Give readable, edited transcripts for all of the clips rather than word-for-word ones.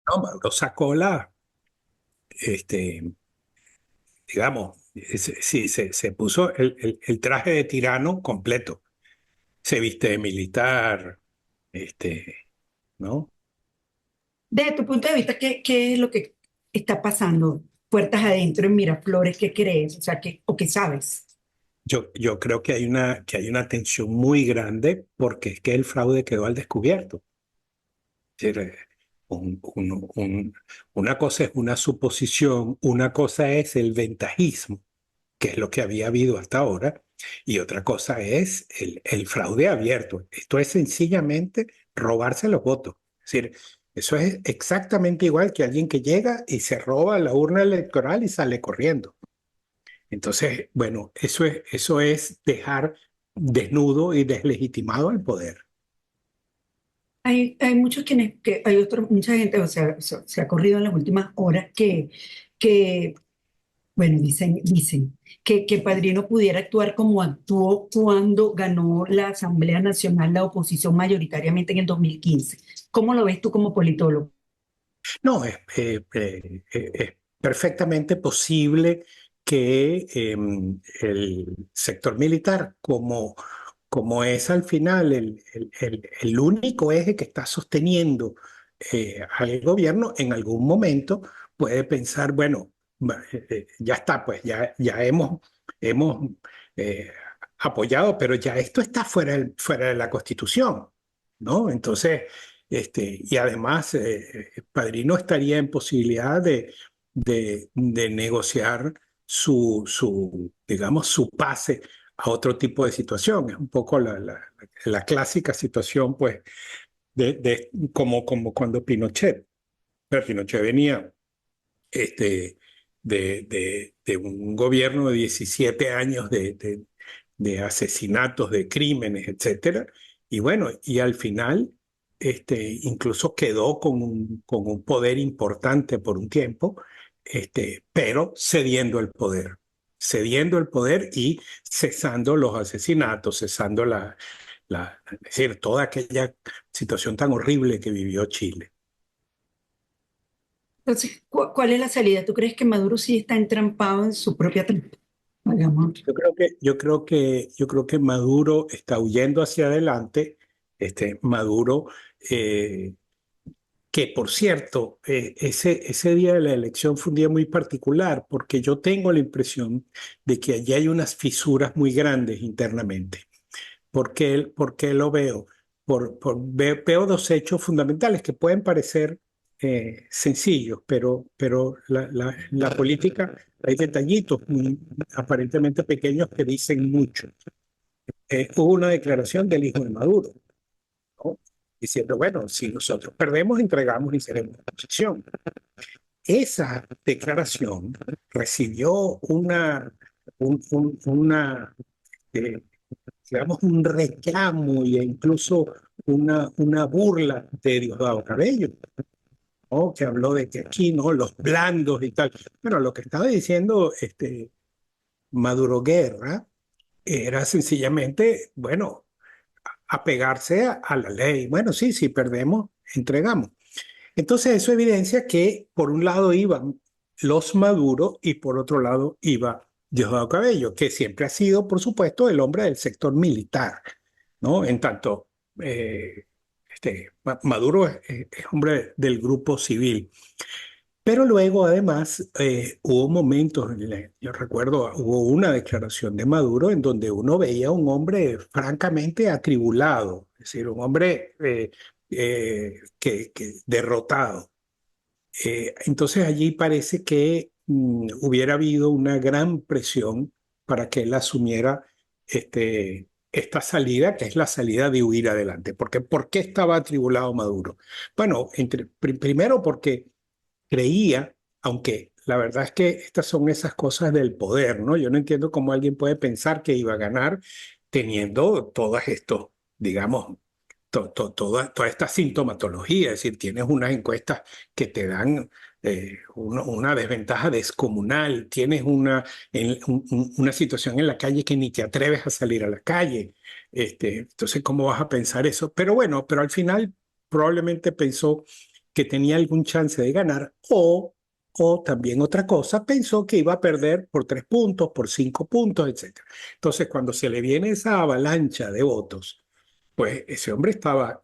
No, Maduro sacó este, digamos, sí, se puso el traje de tirano completo. Se viste de militar, ¿no? Desde tu punto de vista, ¿qué es lo que está pasando puertas adentro en Miraflores? ¿Qué crees? O sea, ¿o qué sabes? Yo creo que hay una tensión muy grande porque es que el fraude quedó al descubierto. Es decir, una cosa es una suposición, una cosa es el ventajismo, que es lo que había habido hasta ahora, y otra cosa es el fraude abierto. Esto es sencillamente robarse los votos. Es decir, eso es exactamente igual que alguien que llega y se roba la urna electoral y sale corriendo. Entonces, bueno, eso es dejar desnudo y deslegitimado el poder. Hay muchos hay mucha gente, o sea, se ha corrido en las últimas horas que bueno, dicen que Padrino pudiera actuar como actuó cuando ganó la Asamblea Nacional la oposición mayoritariamente en el 2015. ¿Cómo lo ves tú como politólogo? No, es perfectamente posible que el sector militar, como es al final el único eje que está sosteniendo al gobierno, en algún momento puede pensar, bueno, ya está, pues ya hemos eh, apoyado, pero ya esto está fuera de la Constitución, ¿no? Entonces, y además, Padrino estaría en posibilidad de negociar digamos, su pase a otro tipo de situación. Es un poco la clásica situación, pues, como cuando Pinochet. Pero Pinochet venía este, de un gobierno de 17 años de asesinatos, de crímenes, etcétera. Y bueno, y al final incluso quedó con un poder importante por un tiempo, pero cediendo el poder y cesando los asesinatos, cesando es decir, toda aquella situación tan horrible que vivió Chile. Entonces, ¿cuál es la salida? ¿Tú crees que Maduro sí está entrampado en su propia trampa? Hagamos. Yo creo que Maduro está huyendo hacia adelante. Maduro, eh, que por cierto, ese día de la elección fue un día muy particular porque yo tengo la impresión de que allí hay unas fisuras muy grandes internamente. ¿Por qué lo veo? Veo dos hechos fundamentales que pueden parecer sencillos, pero la política, hay detallitos aparentemente pequeños que dicen mucho. Hubo una declaración del hijo de Maduro, ¿no? Diciendo, bueno, si nosotros perdemos, entregamos y seremos oposición. Esa declaración recibió una eh, digamos, un reclamo e incluso una burla de Diosdado Cabello, ¿no? Que habló de que aquí, ¿no? Los blandos y tal. Pero lo que estaba diciendo Maduro Guerra era sencillamente, bueno, apegarse a la ley. Bueno, sí, si perdemos, entregamos. Entonces eso evidencia que por un lado iban los Maduro y por otro lado iba Diosdado Cabello, que siempre ha sido, por supuesto, el hombre del sector militar, ¿no? En tanto, Maduro es hombre del grupo civil. Pero luego, además, hubo momentos, yo recuerdo, hubo una declaración de Maduro en donde uno veía a un hombre francamente atribulado, es decir, un hombre que derrotado. Entonces allí parece que hubiera habido una gran presión para que él asumiera esta salida, que es la salida de huir adelante. Porque, ¿por qué estaba atribulado Maduro? Bueno, primero porque creía, aunque la verdad es que estas son esas cosas del poder, ¿no? Yo no entiendo cómo alguien puede pensar que iba a ganar teniendo todas estos, digamos, toda esta sintomatología, es decir, tienes unas encuestas que te dan una desventaja descomunal, tienes una situación en la calle que ni te atreves a salir a la calle. Entonces, ¿cómo vas a pensar eso? Pero bueno, pero al final probablemente pensó que tenía algún chance de ganar, o también otra cosa, pensó que iba a perder por 3 puntos, por 5 puntos, etc. Entonces, cuando se le viene esa avalancha de votos, pues ese hombre estaba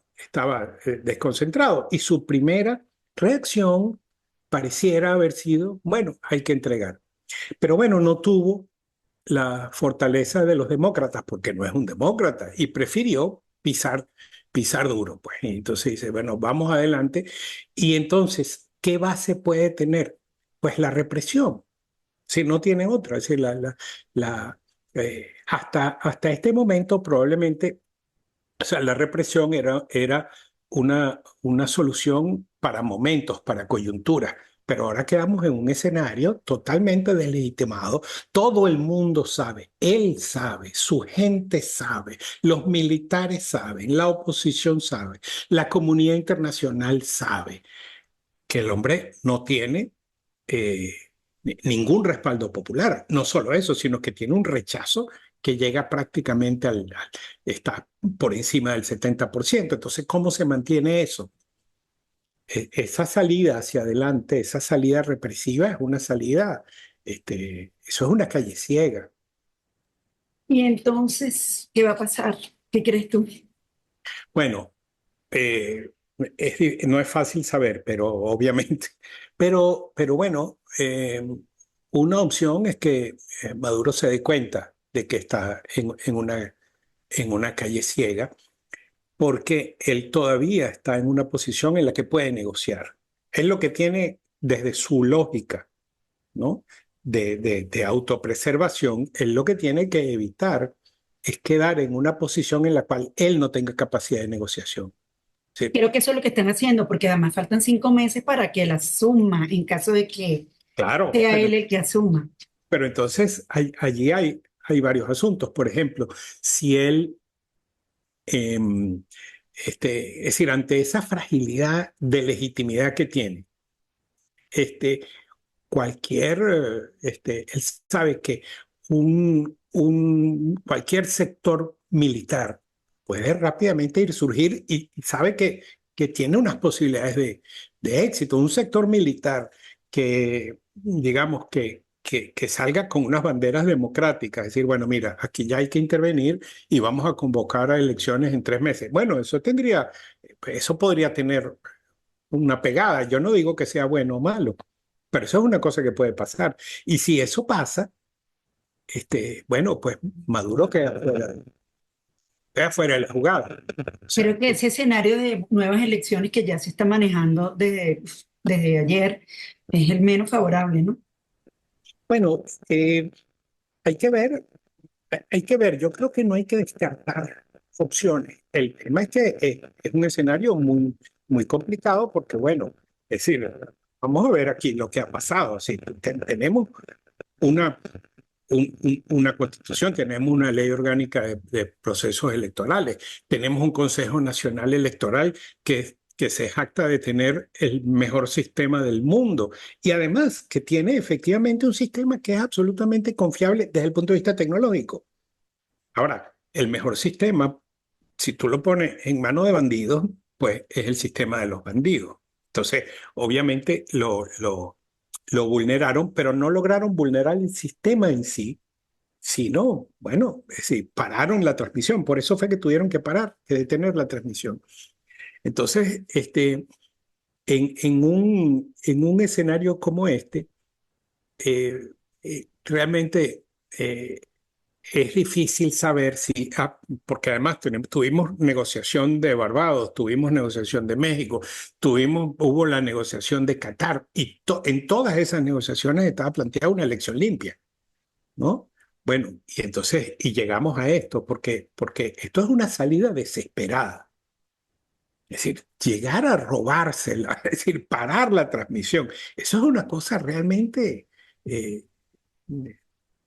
desconcentrado y su primera reacción pareciera haber sido, bueno, hay que entregar. Pero bueno, no tuvo la fortaleza de los demócratas, porque no es un demócrata, y prefirió pisar duro. Pues. Y entonces dice, bueno, vamos adelante. Y entonces, ¿qué base puede tener? Pues la represión, si no tiene otra. Es decir, hasta este momento probablemente, o sea, la represión era una solución para momentos, para coyunturas. Pero ahora quedamos en un escenario totalmente deslegitimado. Todo el mundo sabe, él sabe, su gente sabe, los militares saben, la oposición sabe, la comunidad internacional sabe que el hombre no tiene eh, ningún respaldo popular. No solo eso, sino que tiene un rechazo que llega prácticamente está por encima del 70%. Entonces, ¿cómo se mantiene eso? Esa salida hacia adelante, esa salida represiva es una salida, eso es una calle ciega. Y entonces, ¿qué va a pasar? ¿Qué crees tú? Bueno, eh, no es fácil saber, pero obviamente, pero bueno, una opción es que Maduro se dé cuenta de que está en una calle ciega, porque él todavía está en una posición en la que puede negociar. Es lo que tiene desde su lógica, ¿no? De autopreservación, él lo que tiene que evitar es quedar en una posición en la cual él no tenga capacidad de negociación. Sí, Creo que eso es lo que están haciendo, porque además faltan 5 meses para que él asuma, en caso de que claro, sea él el que asuma. pero entonces allí hay varios asuntos. Por ejemplo, si él, es decir, ante esa fragilidad de legitimidad que tiene, este, él sabe que cualquier sector militar puede rápidamente surgir y sabe que tiene unas posibilidades de éxito. Un sector militar que, digamos, que salga con unas banderas democráticas, es decir, bueno, mira, aquí ya hay que intervenir y vamos a convocar a elecciones en 3 meses. Bueno, eso podría tener una pegada. Yo no digo que sea bueno o malo, pero eso es una cosa que puede pasar. Y si eso pasa, bueno, pues Maduro queda fuera de la jugada. O sea, Creo que ese escenario de nuevas elecciones que ya se está manejando desde ayer es el menos favorable, ¿no? bueno, hay que ver, hay que ver. Yo creo que no hay que descartar opciones. El tema es que es un escenario muy, muy complicado porque, bueno, es decir, vamos a ver aquí lo que ha pasado. Así, tenemos una una constitución, tenemos una ley orgánica de procesos electorales, tenemos un Consejo Nacional Electoral que se jacta de tener el mejor sistema del mundo y además que tiene efectivamente un sistema que es absolutamente confiable desde el punto de vista tecnológico. Ahora, el mejor sistema, si tú lo pones en manos de bandidos, pues es el sistema de los bandidos. Entonces, obviamente lo vulneraron, pero no lograron vulnerar el sistema en sí, sino, bueno, es decir, pararon la transmisión. Por eso fue que tuvieron que parar, que detener la transmisión. Entonces, en un escenario como este, eh, realmente es difícil saber si, porque además tuvimos negociación de Barbados, tuvimos negociación de México, hubo la negociación de Qatar, y en todas esas negociaciones estaba planteada una elección limpia, ¿no? Bueno, y entonces, y llegamos a esto, porque esto es una salida desesperada. Es decir, llegar a robársela, es decir, parar la transmisión, eso es una cosa realmente eh,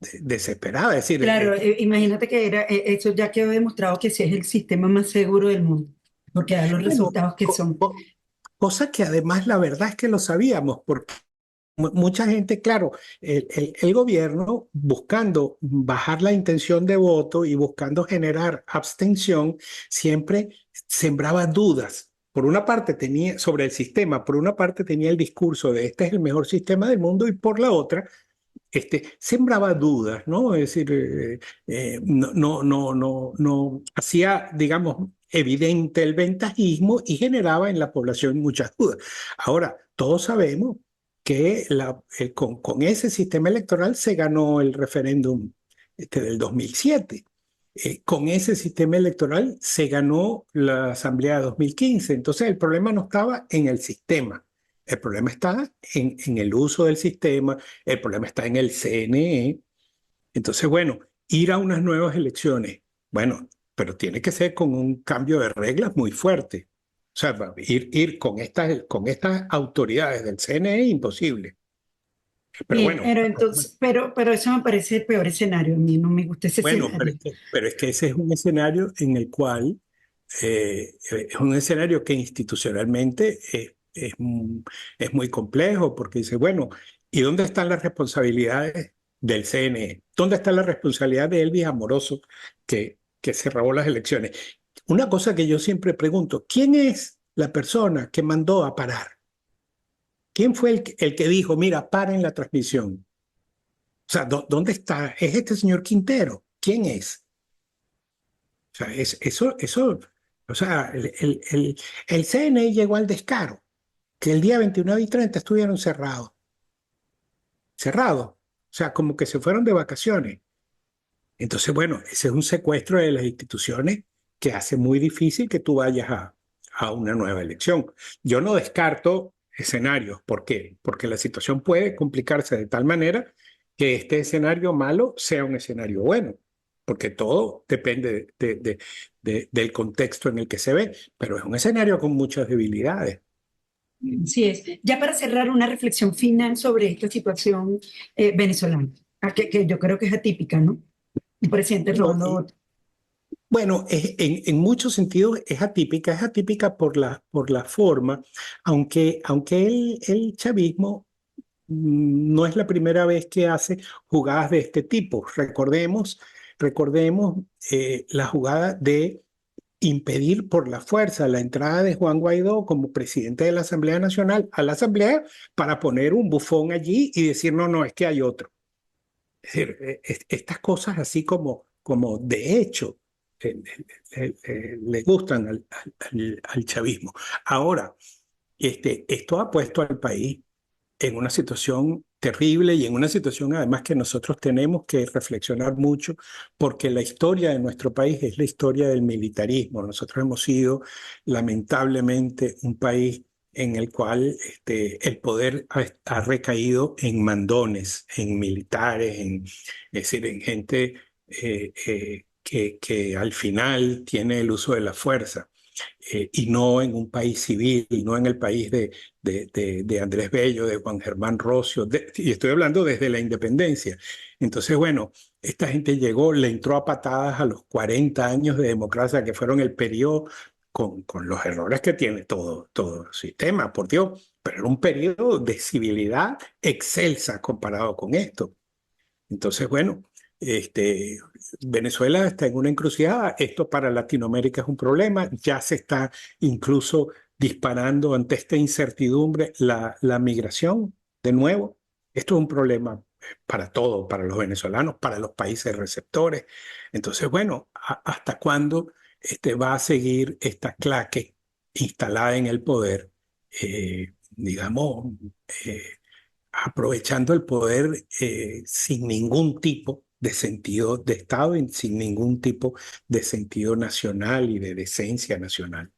desesperada. Es decir, Claro, imagínate que eso ya quedó demostrado que sí es el sistema más seguro del mundo, porque da los bueno, resultados que son. cosa que además la verdad es que lo sabíamos, porque mucha gente, claro, el gobierno buscando bajar la intención de voto y buscando generar abstención, siempre sembraba dudas. por una parte tenía, sobre el sistema, por una parte tenía el discurso de este es el mejor sistema del mundo y por la otra sembraba dudas, ¿no? Es decir, no hacía, digamos, evidente el ventajismo y generaba en la población muchas dudas. Ahora, todos sabemos que con ese sistema electoral se ganó el referéndum del 2007. Con ese sistema electoral se ganó la Asamblea de 2015. Entonces, el problema no estaba en el sistema. El problema está en el uso del sistema, el problema está en el CNE. Entonces, bueno, ir a unas nuevas elecciones, bueno, pero tiene que ser con un cambio de reglas muy fuerte. O sea, ir con estas autoridades del CNE imposible. Pero Bien, bueno, pero entonces, pero eso me parece el peor escenario. A mí no me gusta ese bueno, escenario. pero es que ese es un escenario en el cual es un escenario que institucionalmente es muy complejo porque dice, bueno, ¿y dónde están las responsabilidades del CNE? ¿Dónde está la responsabilidad de Elvis Amoroso que se robó las elecciones? Una cosa que yo siempre pregunto, ¿quién es la persona que mandó a parar? ¿Quién fue el que dijo, mira, paren la transmisión? O sea, ¿dónde está? ¿Es este señor Quintero? ¿Quién es? O sea, o sea, el CNE llegó al descaro que el día 29 y 30 estuvieron cerrados, o sea, como que se fueron de vacaciones. Entonces, bueno, ese es un secuestro de las instituciones que hace muy difícil que tú vayas a una nueva elección. Yo no descarto escenarios. ¿Por qué? Porque la situación puede complicarse de tal manera que este escenario malo sea un escenario bueno, porque todo depende del contexto en el que se ve, pero es un escenario con muchas debilidades. Así es. Ya para cerrar, una reflexión final sobre esta situación venezolana, que yo creo que es atípica, ¿no? Un presidente Bueno, robando votos. bueno, en muchos sentidos es atípica por la forma, aunque el chavismo no es la primera vez que hace jugadas de este tipo. Recordemos la jugada de impedir por la fuerza la entrada de Juan Guaidó como presidente de la Asamblea Nacional a la Asamblea para poner un bufón allí y decir, no, no, es que hay otro. Es decir, estas cosas así como de hecho le gustan al chavismo. Ahora, esto ha puesto al país en una situación terrible y en una situación además que nosotros tenemos que reflexionar mucho porque la historia de nuestro país es la historia del militarismo. Nosotros hemos sido lamentablemente un país en el cual el poder ha recaído en mandones, en militares, es decir, en gente que al final tiene el uso de la fuerza y no en un país civil, no en el país de Andrés Bello, de Juan Germán Rocio, y estoy hablando desde la independencia. Entonces, bueno, esta gente llegó, le entró a patadas a los 40 años de democracia, que fueron el periodo con los errores que tiene todo el sistema, por Dios, pero era un periodo de civilidad excelsa comparado con esto. Entonces, bueno, este, Venezuela está en una encrucijada. Esto para Latinoamérica es un problema. Ya se está incluso disparando ante esta incertidumbre la migración de nuevo. Esto es un problema para todo, para los venezolanos, para los países receptores. Entonces, bueno, ¿hasta cuándo va a seguir esta claque instalada en el poder? Digamos, eh, aprovechando el poder sin ningún tipo de sentido de Estado y sin ningún tipo de sentido nacional y de decencia nacional.